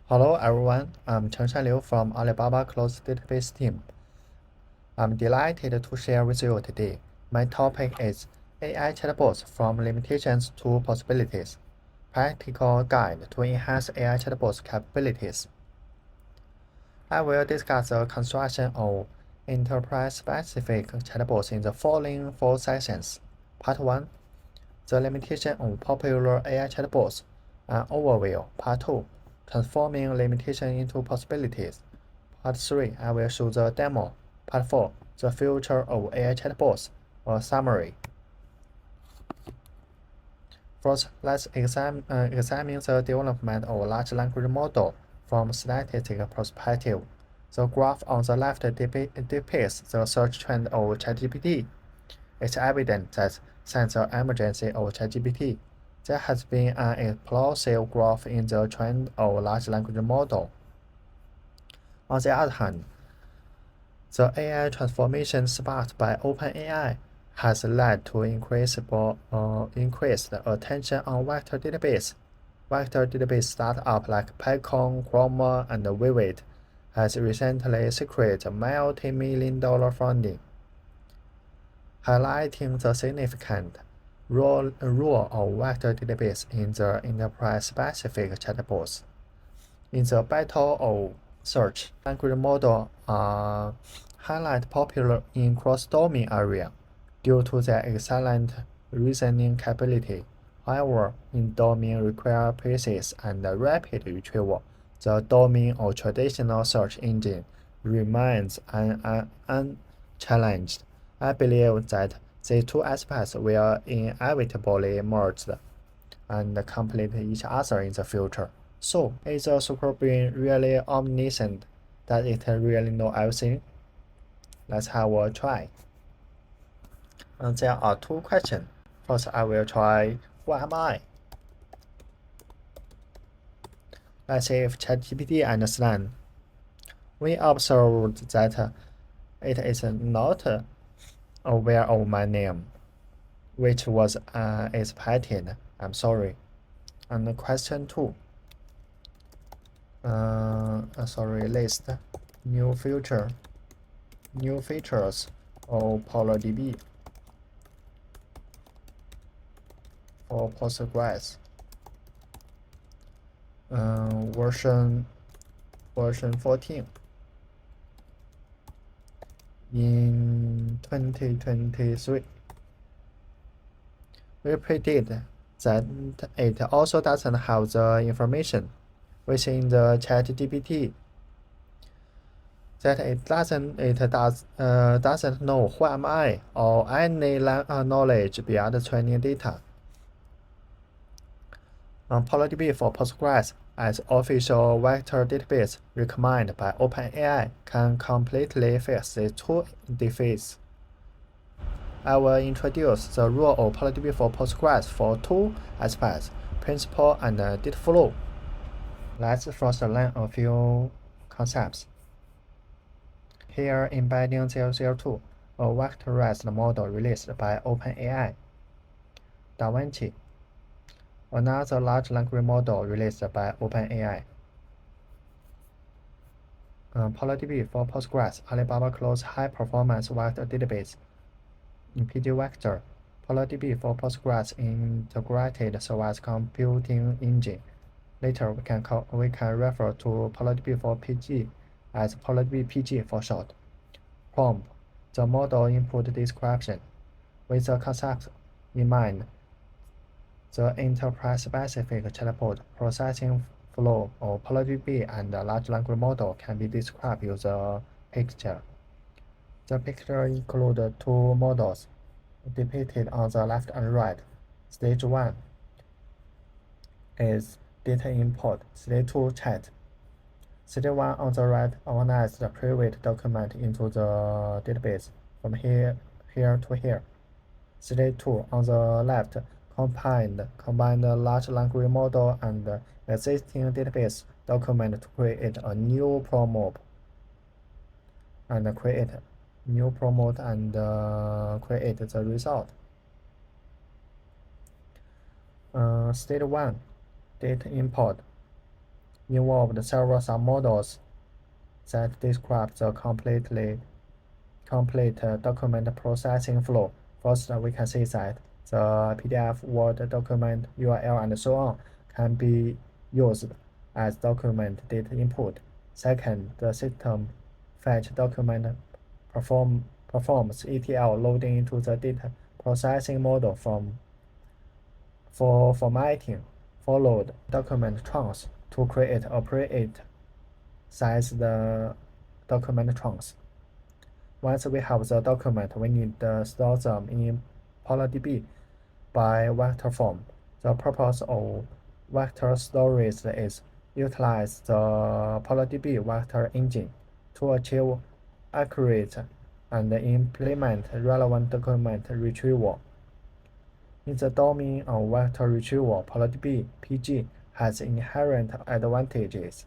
Hello everyone, I'm Chen Liu from Alibaba Closed Database team. I'm delighted to share with you today. My topic is AI chatbots from limitations to possibilities. Practical guide to enhance AI chatbots capabilities. I will discuss the construction of enterprise-specific chatbots in the following 4 sessions. Part 1. The limitation of popular AI chatbots. An overview. Part 2. Transforming limitation into possibilities. Part 3. I will show the demo. Part 4. The future of AI chatbots. A summary. First, let's examine the development of a large language model from a statistical perspective. The graph on the left depicts the search trend of ChatGPT. It's evident that since the emergence of ChatGPT, there has been an explosive growth in the trend of large language model. On the other hand, the AI transformation sparked by OpenAI has led to increased attention on vector database. Vector database startups like Python, Chroma, and Vivid has recently secured multi-million-dollar funding, highlighting the significant role of vector database in the enterprise-specific chatbots. In the battle of search, language models are highlight popular in cross-domain area due to their excellent reasoning capability. However, in domain require precision and rapid retrieval, the domain of traditional search engine remains unchallenged. I believe that these two aspects will inevitably merge and complete each other in the future. So, is a superbrain really omniscient? Does it really know everything? Let's have a try. There are 2 questions. First, I will try, who am I? Let's see if ChatGPT understands. We observed that it is not aware of my name, which was expected. I'm sorry. And question 2. List new features of PolarDB for Postgres. Version 14 in 2023. We predict that it also doesn't have the information within the ChatGPT, that it doesn't know who am I or any knowledge beyond the training data. PolarDB for Postgres as official vector database recommended by OpenAI can completely fix these 2 defects. I will introduce the role of PolarDB for Postgres for 2 aspects, principle and data flow. Let's first learn a few concepts. Here, embedding 002, a vectorized model released by OpenAI. DaVinci, another large language model released by OpenAI. PolarDB for Postgres, Alibaba Closed High-Performance Vector Database. PD Vector, PolarDB for Postgres integrated service computing engine. Later, we can refer to PolarDB for PG as PolarDB PG for short. Prompt, the model input description. With the concept in mind, the enterprise-specific chatbot processing flow of PolarDB and the large language model can be described using a picture. The picture includes 2 models depicted on the left and right. Stage 1 is data import. Stage 2 chat. Stage 1 on the right organizes the private document into the database from here to here. Stage 2 on the left combine the large language model and the existing database document to create a new promote and create the result. Stage 1 data import. involved several submodels that describe the complete document processing flow. First, we can see that the PDF, Word document, URL, and so on can be used as document data input. Second, the system fetch document performs ETL loading into the data processing model for formatting, followed document chunks to create appropriate size the document chunks. Once we have the document, we need to store them in PolarDB by vector form. The purpose of vector storage is utilize the PolarDB vector engine to achieve accurate and implement relevant document retrieval. In the domain of vector retrieval, PolarDB PG has inherent advantages.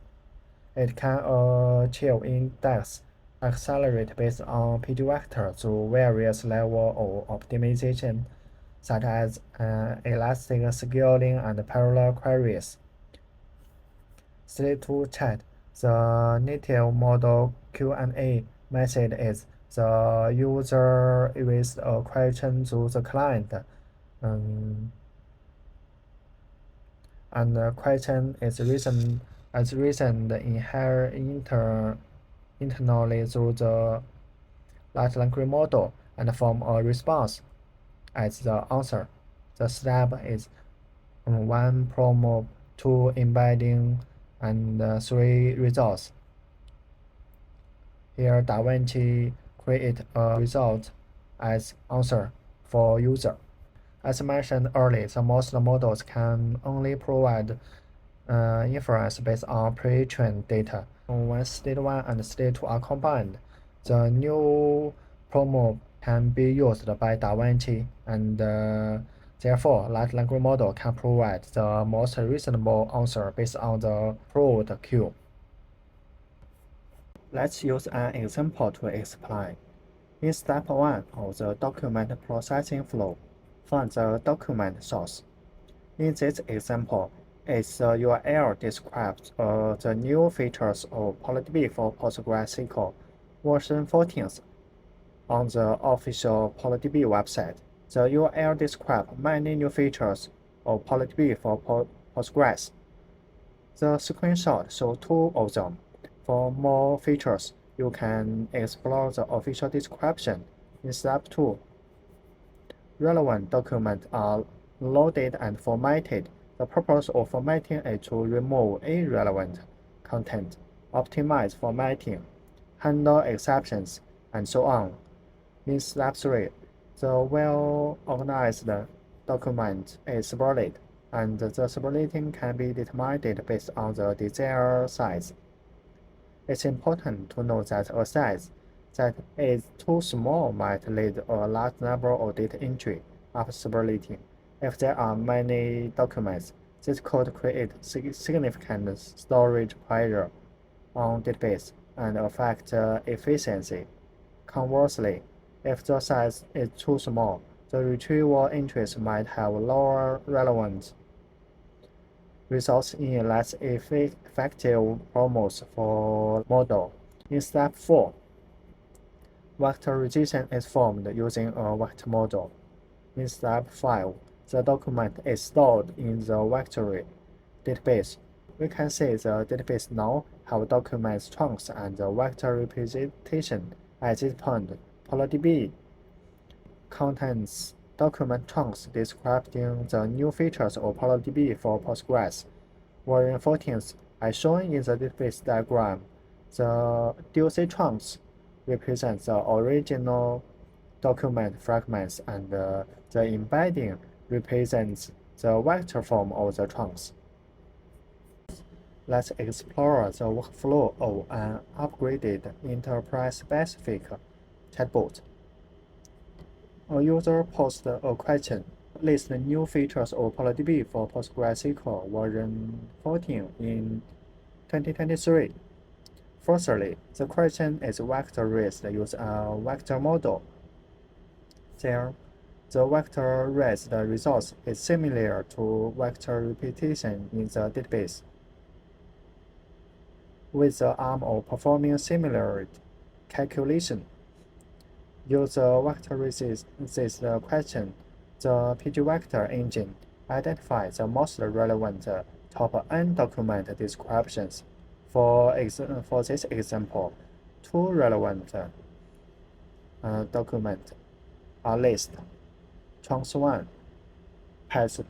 It can achieve index accelerate based on PG vector through various levels of optimization, such as elastic scaling and parallel queries. Straight to chat. The native model Q&A method is the user raised a question to the client, and the question is written internally through the large language model and form a response as the answer. The step is 1 prompt, 2 embedding, and 3 results. Here DaVinci create a result as answer for user. As mentioned earlier, the most models can only provide inference based on pre-trained data. When state 1 and state 2 are combined, the new prompt can be used by DaVinci, and therefore large language model can provide the most reasonable answer based on the proved queue. Let's use an example to explain. In step 1 of the document processing flow, find the document source. In this example, its URL describes the new features of PolarDB for PostgreSQL version 14 on the official PolarDB website. The URL describes many new features of PolarDB for Postgres. The screenshot shows 2 of them. For more features, you can explore the official description. In step 2, relevant documents are loaded and formatted. The purpose of formatting is to remove irrelevant content, optimize formatting, handle exceptions, and so on. In step 3, the well-organized document is split, and the splitting can be determined based on the desired size. It's important to note that a size that is too small might lead a large number of data entry after splitting. If there are many documents, this could create significant storage pressure on database and affect efficiency. Conversely, if the size is too small, the retrieval entries might have lower relevance, results in less effective prompts for model. In step 4, vectorization is formed using a vector model. In step 5, the document is stored in the vector database. We can see the database now have documents chunks and the vector representation. At this point, PolarDB contains document chunks describing the new features of PolarDB for Postgres. Version 14 as shown in the database diagram. The DOC chunks represent the original document fragments, and the embedding represents the vector form of the chunks. Let's explore the workflow of an upgraded enterprise-specific chatbot. A user posts a question, list the new features of PolarDB for PostgreSQL version 14 in 2023. Firstly, the question is vector-raised using a vector model. There, the vector-raised result is similar to vector repetition in the database. with the aim of performing similar calculation. Use vectorize the question. The PG vector engine identifies the most relevant top N document descriptions. For this example, two relevant documents are listed. Chance 1 has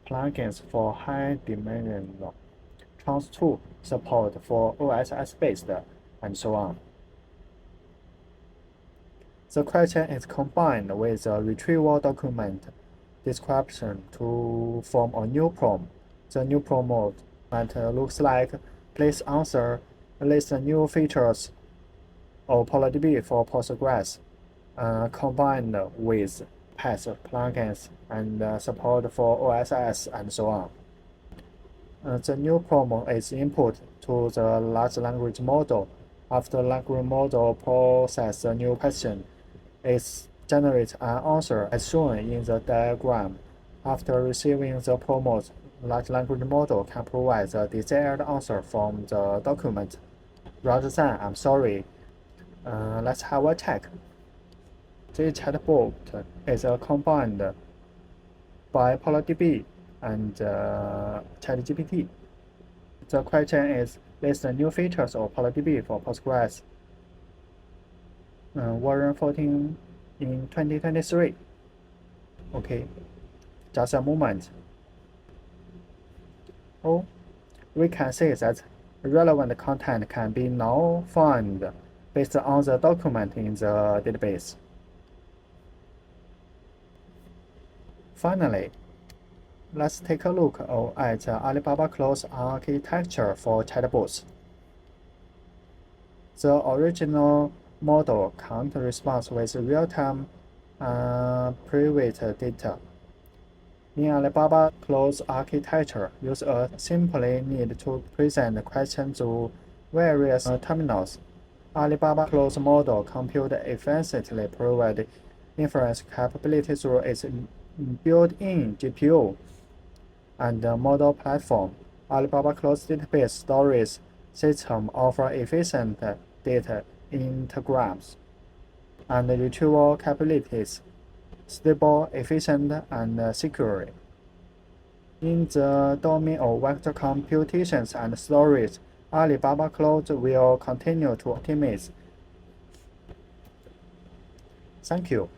plugins for high dimension. Chance 2 support for OSS-based, and so on. The question is combined with a retrieval document description to form a new prompt. The new prompt looks like please answer list new features of PolarDB for Postgres combined with past plugins and support for OSS and so on. The new prompt is input to the large language model. After language model processes the new question, it generates an answer as shown in the diagram. After receiving the prompt, large language model can provide the desired answer from the document. Rather than I'm sorry, let's have a check. The chatbot is combined by PolarDB and ChatGPT. The question is list the new features of PolarDB for Postgres version 14 in 2023. Okay, just a moment. Oh, we can see that relevant content can be now found based on the document in the database. Finally, let's take a look at Alibaba Cloud architecture for chatbots. The original model can't respond with real-time private data. In Alibaba Cloud architecture, users simply need to present questions to various terminals. Alibaba Cloud model compute efficiently provide inference capability through its built-in GPU and model platform. Alibaba Cloud database storage system offer efficient data integrams and retrieval capabilities, stable, efficient, and secure. In the domain of vector computations and storage, Alibaba Cloud will continue to optimize. Thank you.